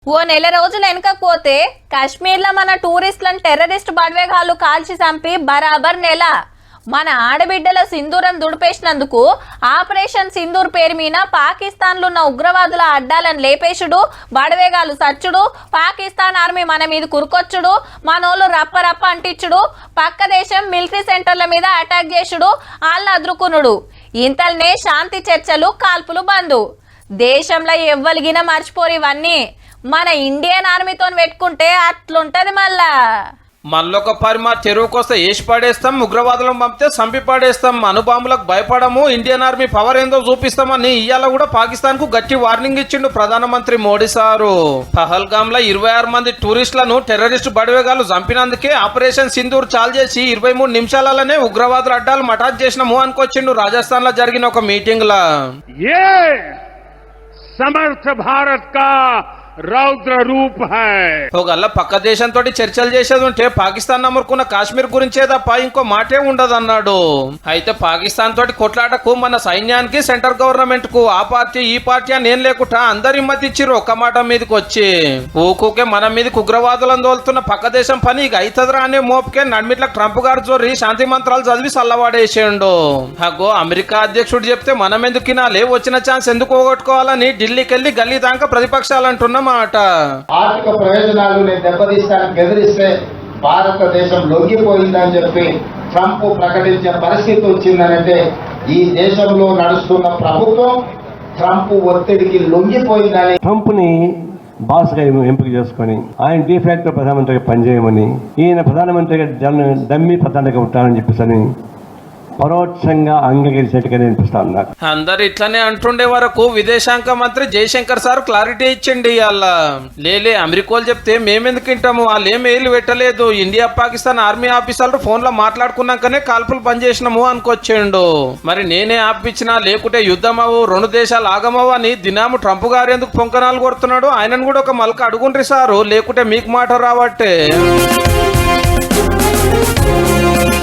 ఓ నెల రోజులు వెనకపోతే కాశ్మీర్లో మన టూరిస్టులను టెర్రరిస్ట్ బడ్వేగాళ్ళు కాల్చి చంపి బరాబర్ నెల. మన ఆడబిడ్డల సింధూరం దుడిపేసినందుకు ఆపరేషన్ సింధూర్ పేరు మీద పాకిస్తాన్లో ఉన్న ఉగ్రవాదుల అడ్డాలను లేపేసుడు, బడవేగాలు సచ్చుడు, పాకిస్తాన్ ఆర్మీ మన మీద కురుకొచ్చుడు, మనోళ్ళు రప్ప రప్ప అంటించుడు, పక్క దేశం మిలిటరీ సెంటర్ల మీద అటాక్ చేసుడు, వాళ్ళని అదురుకునుడు. ఇంతల్నే శాంతి చర్చలు, కాల్పులు బంధు. దేశంలో ఎవ్వలిగిన మర్చిపోరు ఇవన్నీ. మన ఇండియన్ ఆర్మీతో పెట్టుకుంటే అట్లుంటది. మళ్ళొక పరి మా చెరువుకొస్తే వేసి పడేస్తాం, ఉగ్రవాదులను పంపితే చంపి పడేస్తాం, అణుబాంబులకు భయపడము, ఇండియన్ ఆర్మీ పవర్ ఏందో చూపిస్తామని ఇవాళ కూడా పాకిస్తాన్ కు గట్టి వార్నింగ్ ఇచ్చిండు ప్రధానమంత్రి మోడీ సారు. పహల్గామ్ లో 26 మంది టూరిస్టులను టెర్రరిస్ట్ బడివేగాలు చంపినందుకే ఆపరేషన్ సింధూర్ చాలు చేసి 23 నిమిషాలనే ఉగ్రవాదుల అడ్డాలు మటాజ్ చేసినాము అనుకొచ్చిండు రాజస్థాన్ లో జరిగిన ఒక మీటింగ్ లా. समर्थ भारत का రౌద్ర రూప్ హై. ఒకళ్ళ పక్క దేశంతో చర్చలు చేసేది ఉంటే పాకిస్తాన్ అమరుకున్న కాశ్మీర్ గురించే తప్ప ఇంకో మాటే ఉండదన్నాడు. అయితే పాకిస్తాన్ తోటి కొట్లాటకు మన సైన్యానికి, సెంట్రల్ గవర్నమెంట్ కు ఆ పార్టీ ఈ పార్టీ అని ఏం లేకుండా అందరి మధ్య ఇచ్చిర్రు ఒక్క మాట మీదకి వచ్చి. ఊకుకే మన మీదకి ఉగ్రవాదులను తోలుతున్న పక్క దేశం పని ఇక అవుతుందిరా అనే మోపుకే నడిమిట్ల ట్రంప్ గారు జోరి శాంతి మంత్రాలు చదివి సల్లవాడేసేయండు. అగో అమెరికా అధ్యక్షుడు చెప్తే మనం ఎందుకు తినాలి, వచ్చిన ఛాన్స్ ఎందుకు పోగొట్టుకోవాలని ఢిల్లీకి వెళ్లి గల్లీ దాకా ప్రతిపక్షాలు అంటున్నాం. ఆర్థిక ప్రయోజనాలు నేను దెబ్బతీస్తానికి ఎదిరిస్తే భారతదేశం లొంగిపోయిందని చెప్పి ట్రంప్ ప్రకటించే పరిస్థితి వచ్చిందనంటే ఈ దేశంలో నడుస్తున్న ప్రభుత్వం ట్రంప్ ఒత్తిడికి లొంగిపోయిందని, ట్రంప్ ని బాస్ గా ఎంపిక చేసుకుని ఆయన డిఫాక్టో ప్రధానమంత్రిగా పనిచేయమని, ఈయన ప్రధానమంత్రిగా డమ్మీ ప్రధానిగా ఉంటానని చెప్పేసి పరోక్షంగా అంగీకరించినట్టుగా అనిపిస్తాను నాకు. అందరు ఇట్లనే అంటుండే వరకు విదేశాంగ మంత్రి జయశంకర్ సార్ క్లారిటీ ఇచ్చిండి. ఇవాళ లేలే అమెరికాలు చెప్తే మేమెందుకు వింటాము, వాళ్ళు ఏం ఏలు పెట్టలేదు, ఇండియా పాకిస్తాన్ ఆర్మీ ఆఫీసర్లు ఫోన్ లో మాట్లాడుకున్నాకనే కాల్పులు బంద్ చేసినాము అనుకొచ్చిండు. మరి నేనే ఆపిచ్చినా లేకుంటే యుద్ధం అవ్వు, 2 దేశాలు ఆగమవు అని దినాము ట్రంప్ గారు ఎందుకు పొంకనాలు కొడుతున్నాడు? ఆయనను కూడా ఒక మలక అడుగుండ్రి సారు, లేకుంటే మీకు మాట రావట్టే.